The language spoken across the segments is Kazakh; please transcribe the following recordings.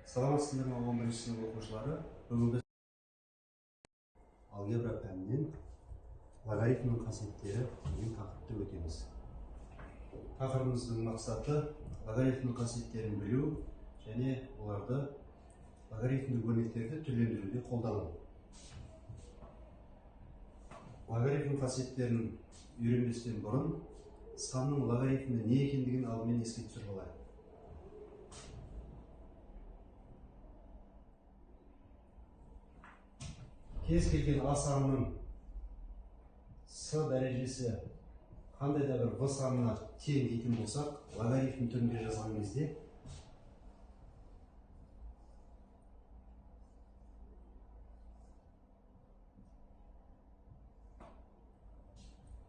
Саламатсыздар ма 11-ші сынып оқушылары? Бүгінгі алгебра пәнінен логарифмнің қасиеттері деген тақырыпты өтеміз. Тақырыбымыздың мақсаты логарифмнің қасиеттерін білу және оларды логарифмдік өрнектерді түрлендіруде қолдану. Логарифм қасиеттерін үйренбестен бұрын санның логарифмі не екендігін алдымен еске түсіріп алайық. Кез келген А санының С дәрежесі қандай да бір В санына тең дейтін болсақ, логарифм түрінде жазған кезде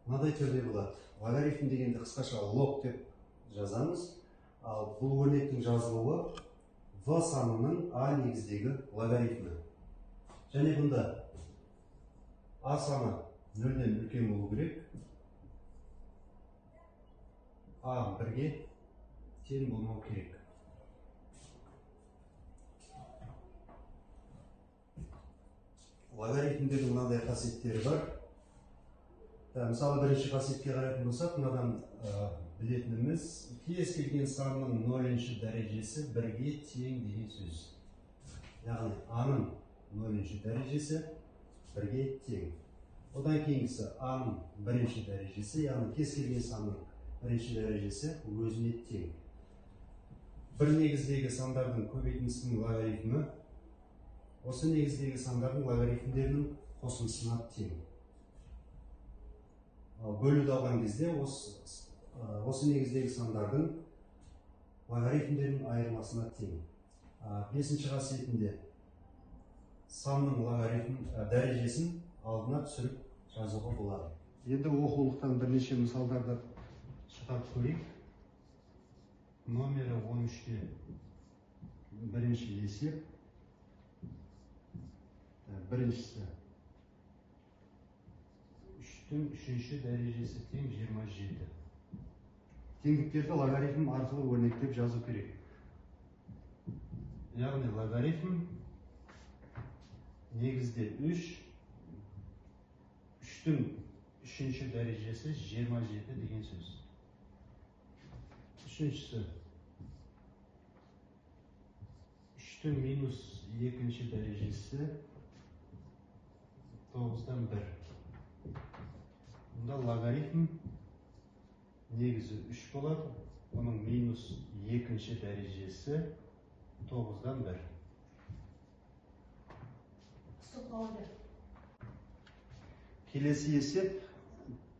мынадай түрде болады. Логарифм дегенде қысқаша лог деп жазамыз, ал бұл өрнектің жазылуы В санының А негіздегі логарифмі. Және бұнда А саны 0-ден үлкен болу керек. А 1-ге тең болмау керек. Логарифмдердің мынадай қасиеттері бар. Мысалы, бірінші қасиетке қарайтын болсақ, мынадан білетініміз, кез келген санның 0-ші дәрежесі 1-ге тең деген сөз. Яғни А-ның 0-ші дәрежесі 1-ге тең. Одан кейінгісі А-ның 1-ші дәрежесі, яғни кез келген санның 1-ші дәрежесі өзіне тең. Бір негіздегі сандардың көбейтіндісінің логарифмі осы негіздегі сандардың логарифмдерінің қосындысына тең. Бөлуді алған кезде осы негіздегі сандардың логарифмдерінің айырмасына тең. Бесінші қасиетінде санның логарифм дәрежесін алдына түсіріп жазуға болады. Енді оқулықтан бірнеше мысалдарды шығарып көрейік. Номері 13-те бірінші есеп. Біріншісі 3-тің 3-ші дәрежесі тең 27. Теңдіктерді логарифм арқылы өрнектеп жазу керек. Яғни логарифм негізде 3-тің 3-ші дәрежесі 27 деген сөз. Үшіншісі 3-тің минус 2-ші дәрежесі 9-дан 1. Бұнда логарифм негізі 3 болады, оның минус 2-ші дәрежесі 9-дан 1. Келесі есеп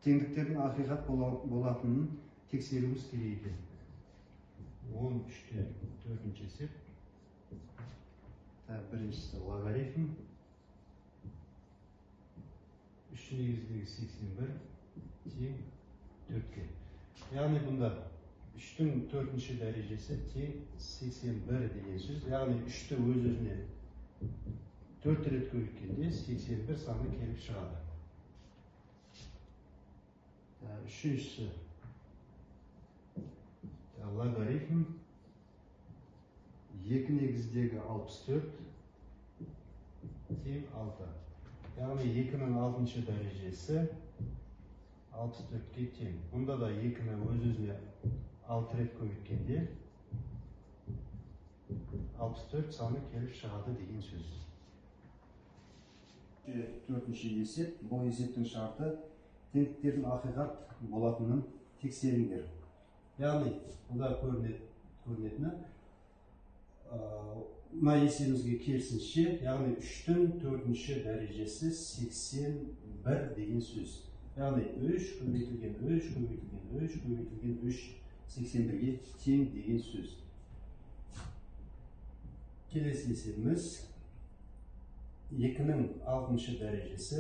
теңдіктердің ақиқат болатынын тексеруіміз керек екен. 13-те 4-ші есеп. Біріншісі логарифм 3 негіздегі 81 тең 4-ке. Яғни бұнда 3-тің 4-ші дәрежесі тең 81 деген сөз. Яғни 3-ті өз-өзіне 4 рет көбейткенде 81 саны келіп шығады. Үшіншісі логарифм 2 негіздегі 64 тең 6. Яғни 2-нің 6-шы дәрежесі 64-ке тең. Бұнда да 2-ні өз-өзіне 6 рет көбейткенде 64 саны келіп шығады деген сөз. 4-ші есеп. Бұл есептің шарты теңдіктердің ақиқат болатынын тексеріңдер. Яғни, бұнда көрінетіні мына есебімізге керісінше, яғни 3-тің 4-ші дәрежесі 81 деген сөз. Яғни 3 көбейтілген 3 көбейтілген 3 көбейтілген 3 81-ге тең деген сөз. Келесі есебіміз 2-нің 6-шы дәрежесі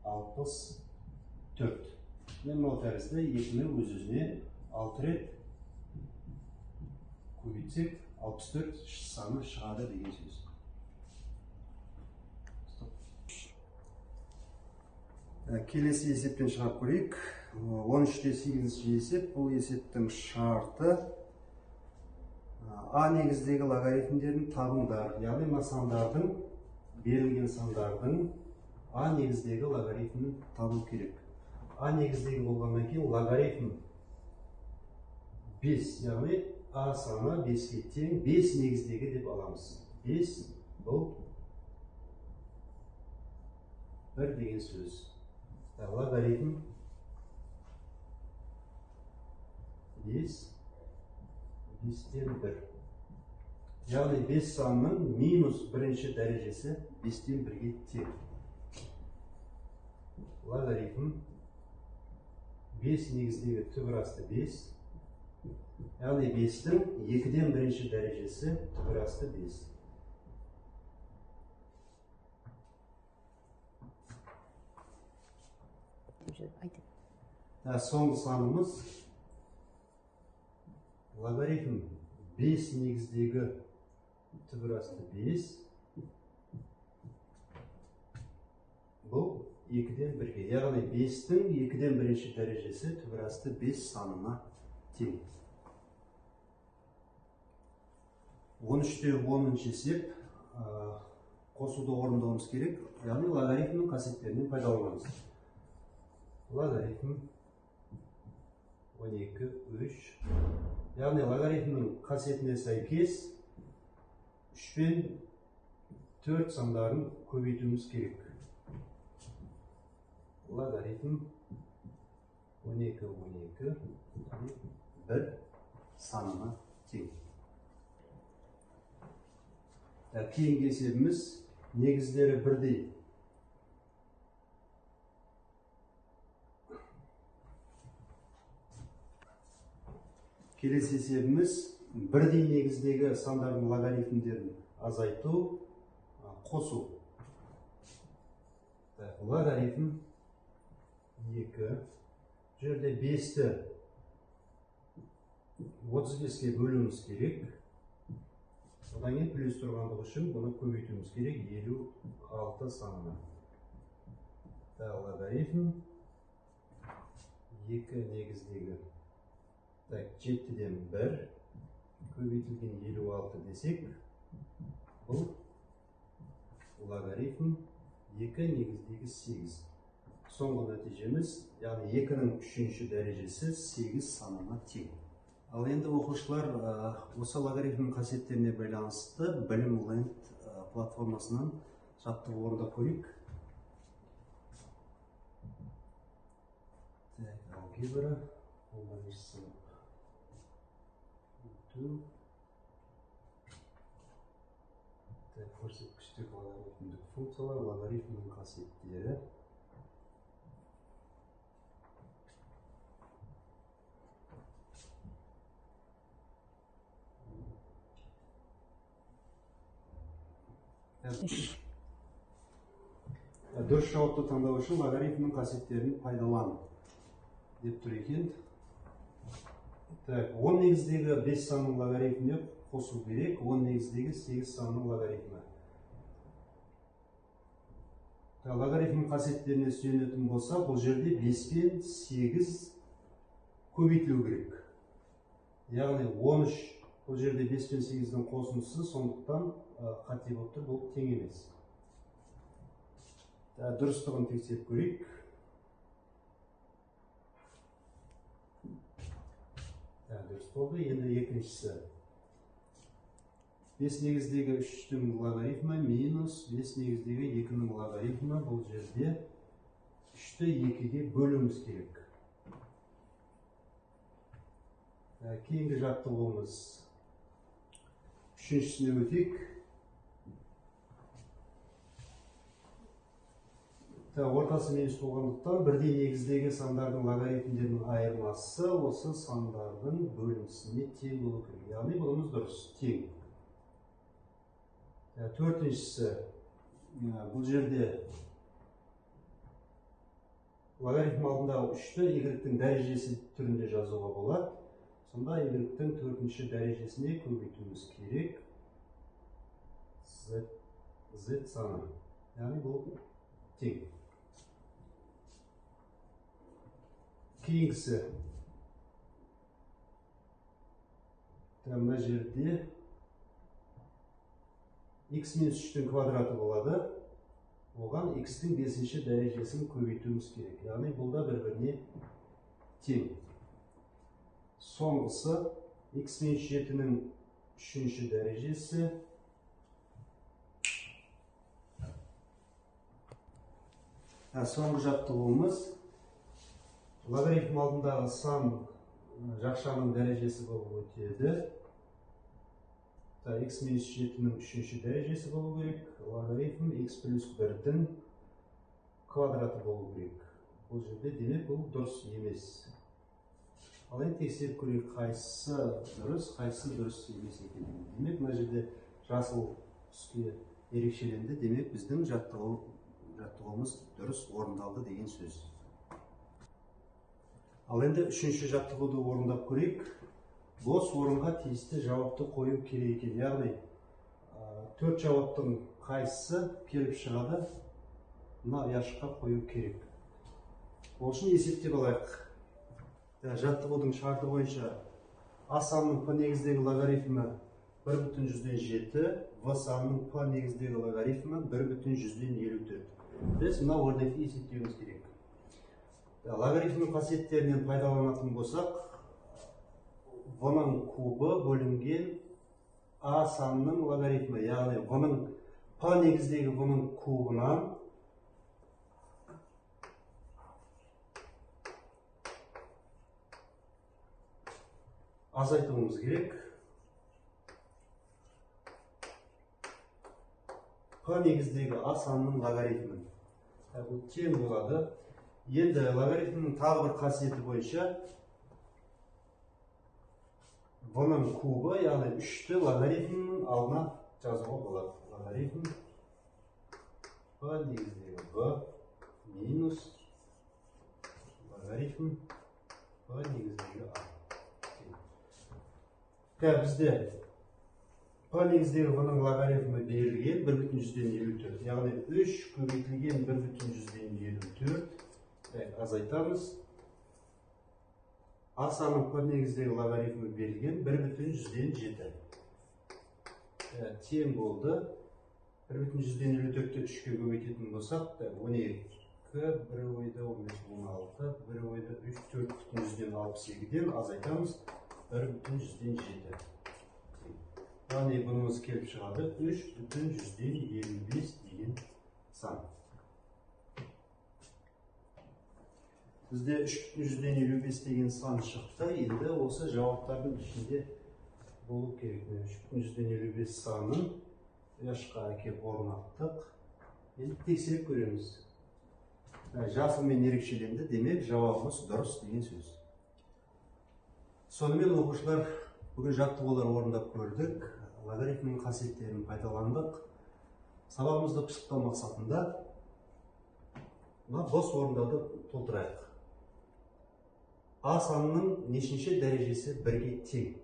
64. Бұл тәрізді 2-ні өз-өзіне 6 рет көбейтсек 64 саны шығады деген сөз. Келесі есептен шығарып көрейік. 13-те 8-ші есеп. Бұл есептің шарты А негіздегі логарифмдерін табыңдар. Яғни мына сандардың, берілген сандардың А негіздегі логарифмін табу керек. А негіздегі болғаннан кейін логарифм 5, яғни А саны 5-ке тең, 5 негіздегі деп аламыз. 5 бұл 1 деген сөз. Логарифм 5, 5-тен 1. Яғни 5 санының минус бірінші дәрежесі 5-тен 1-ге тең. Логарифм 5 негіздегі түбір асты 5. Яғни 5-тің 2-ден бірінші дәрежесі түбір асты 5. Соңғы санымыз логарифм 5 негіздегі түбір асты 5. Бұл 2-ден 1-ге. Яғни 5-тің 2-ден бірінші дәрежесі түбір асты 5 санына тең. 13-те 10-шы есеп қосуды орындауымыз керек. Яғни логарифмнің қасиеттерінен пайдаланамыз. Логарифм 12, 3. Яғни логарифмнің қасиетіне сәйкес 3 пен 4 сандарын көбейтуіміз керек. Логарифм 12, 12, 1 санына тең. Кейінгі есебіміз негіздері бірдей. Келесі есебіміз бірдей негіздегі сандардың логарифмдерін азайту, қосу. Логарифм 2. Жерде 5-ті 35-ке бөлуіміз керек. Одан кейін плюс тұрғандығы үшін бұны көбейтуіміз керек 56 санына. Логарифм 2 негіздегі 7-ден 1 көбейтілген 56 десек, бұл логарифм 2 негіздегі 8. Соңғы нәтижеміз, яғни 2-нің 3-ші дәрежесі 8 санына тең. Ал енді оқушылар осы логарифмнің қасиеттеріне байланысты Білім-Ленд платформасынан жаттығу орындап көрейік. Алгебра 11-ші сынып. Көрсеткіштегі логарифмдік функциялар, логарифмнің қасиеттері. Дұрыс жауапты таңдау үшін логарифмнің қасиеттерін пайдалан деп тұр екен. 10 негіздегі 5 санның логарифміне қосу керек. 10 негіздегі 8 санның логарифмі. Логарифм қасиеттеріне сүйенетін болса, бұл жерде 5 пен 8 көбейтілу керек. Яғни 13, бұл жерде 5 пен 8-дің қосындысы, сондықтан қате болып тұр, бұл тең емес. Дұрыстығын тексеріп көрейік. Дұрыс болды. Енді екіншісі. 5 негіздегі 3-тің логарифмі минус 5 негіздегі 2-нің логарифмі. Бұл жерде 3-ті 2-ге бөлуіміз керек. Кейінгі жаттығуымыз 3-шісіне өтейік. Ортасы минус болғандықтан бірдей негіздегі сандардың логарифмдерінің айырмасы осы сандардың бөлінісіне тең болу керек. Яғни бұнымыз дұрыс, тең. Төртіншісі, бұл жерде логарифм алдындағы 3-ті y-тің дәрежесі түрінде жазуға болады. Сонда y-тің 4-ші дәрежесіне көбейтуіміз керек. Z саны. Яғни бұл тең. Кейінгісі. Мына жерде x минус 3-тің квадраты болады. Оған x-тің 5-ші дәрежесін көбейтуіміз керек. Яғни бұл да бір-біріне тең. Соңғысы x минус 7-нің 3-ші дәрежесі. Соңғы жаттығуымыз логарифм алдындағы сан жақшаның дәрежесі болып өтеді. X минус 7-нің 3-ші дәрежесі болу керек. Логарифм x плюс 1-дің квадраты болу керек. Бұл жерде демек бұл дұрыс емес. Ал енді тексеріп көрейік, қайсысы дұрыс емес екенін. Демек, мына жерде жасыл түске ерекшеленді. Демек, біздің жаттығуымыз дұрыс орындалды деген сөз. Ал енді үшінші жаттығуды орындап көрейік. Бос орынға тиісті жауапты қою керек екен. Яғни, 4 жауаптың қайсысы келіп шығады, мына ұяшыққа қою керек. Ол үшін есептеп алайық. Жаттығудың шарты бойынша А санының П негіздегі логарифмі 1/7, В санының П негіздегі логарифмі 1/54. Біз мына өрнекті есептеуіміз керек. Логарифмнің қасиеттерінен пайдаланатын болсақ, В-ның кубы бөлінген А санының логарифмі, яғни П негіздегі В-ның кубынан азайтуымыз керек. П негіздегі А санының логарифмін. Бұл тең болады. Енді логарифмнің тағы бір қасиеті бойынша В-ның кубы, яғни 3-ті логарифмнің алдына жазуға болады. Логарифм П негіздегі В минус логарифм П негіздегі А. Бізде П негіздегі В-ның логарифмі берілген 1/54. Яғни 3 көбейтілген 1/54. Азайтамыз. А санның П негіздегі логарифмі берілген 1/107. Тең болды. 1/54-ті 3-ке көбейтетін болсақ, 12, бір ойда 15-16, бір ойда 3, 4/62-ден азайтамыз. 1/107. Яғни бұнымыз келіп шығады 3/125 деген сан. Бізде 3/125 деген сан шықты. Енді осы жауаптардың ішінде болу керек. 3/155 санын ұяшыққа әкеп орнаттық. Енді тексеріп көреміз. Жасылмен ерекшеленді, демек жауабымыз дұрыс деген сөз. Сонымен оқушылар, бүгін жаттығулар орындап көрдік. Логарифмнің қасиеттерін пайдаландық. Сабағымызды пысықтау мақсатында бос орындарды толтырайық. А санының нешінші дәрежесі 1-ге тең?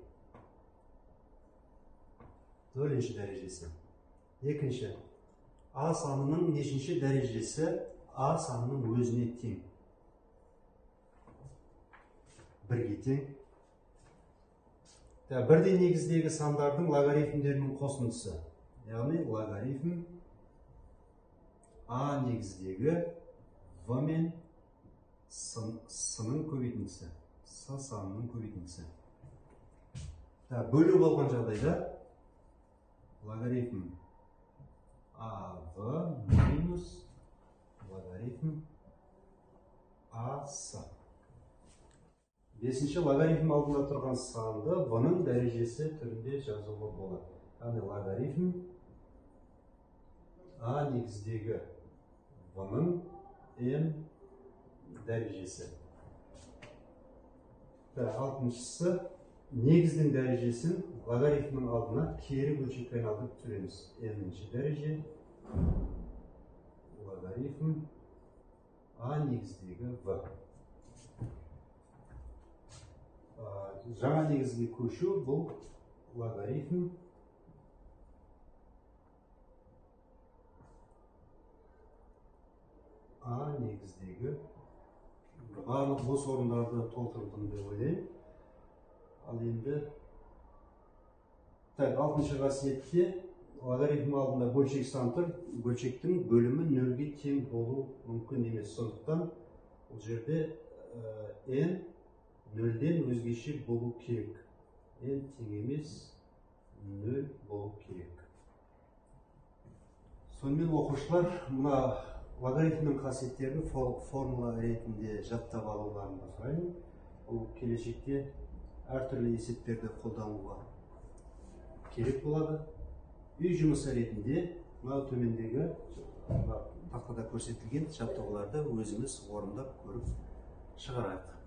0-ші дәрежесі. Екінші, А санының нешінші дәрежесі А санының өзіне тең? 1-ге тең. Бірдей негіздегі сандардың логарифмдерінің қосындысы. Яғни логарифм А негіздегі В мен С-ның көбейтіндісі. С санының көбейтіндісі. Бөлу болған жағдайда логарифм АВ минус логарифм АС. 5-ші логарифм алдында тұрған санды В-ның дәрежесі түрінде жазуға болады. Яғни логарифм А негіздегі В-ның М дәрежесі. 6-шысы негіздің дәрежесін логарифмнің алдына кері бөлшекке айналдырып түсіреміз. N-ші дәреже логарифм А негіздегі В. Жаңа негізге көшу бұл логарифм А негіздегі барлық бос орындарды толтырдым деп ойлаймын. Ал енді 6-шы қасиетте логарифм алдында бөлшек сан тұр. Бөлшектің бөлімі нөлге тең болу мүмкін емес. Сондықтан бұл жерде n нөлден өзгеше болу керек. N тең емес 0 болу керек. Сонымен оқушылар мына логарифмнің қасиеттерін формула ретінде жаттап алуларыңды сұраймын. Ол келешекте әртүрлі есептерді қолдануға керек болады. Үй жұмысы ретінде мына төмендегі тақтада көрсетілген жаттығуларды өзіміз орындап көріп шығарайық.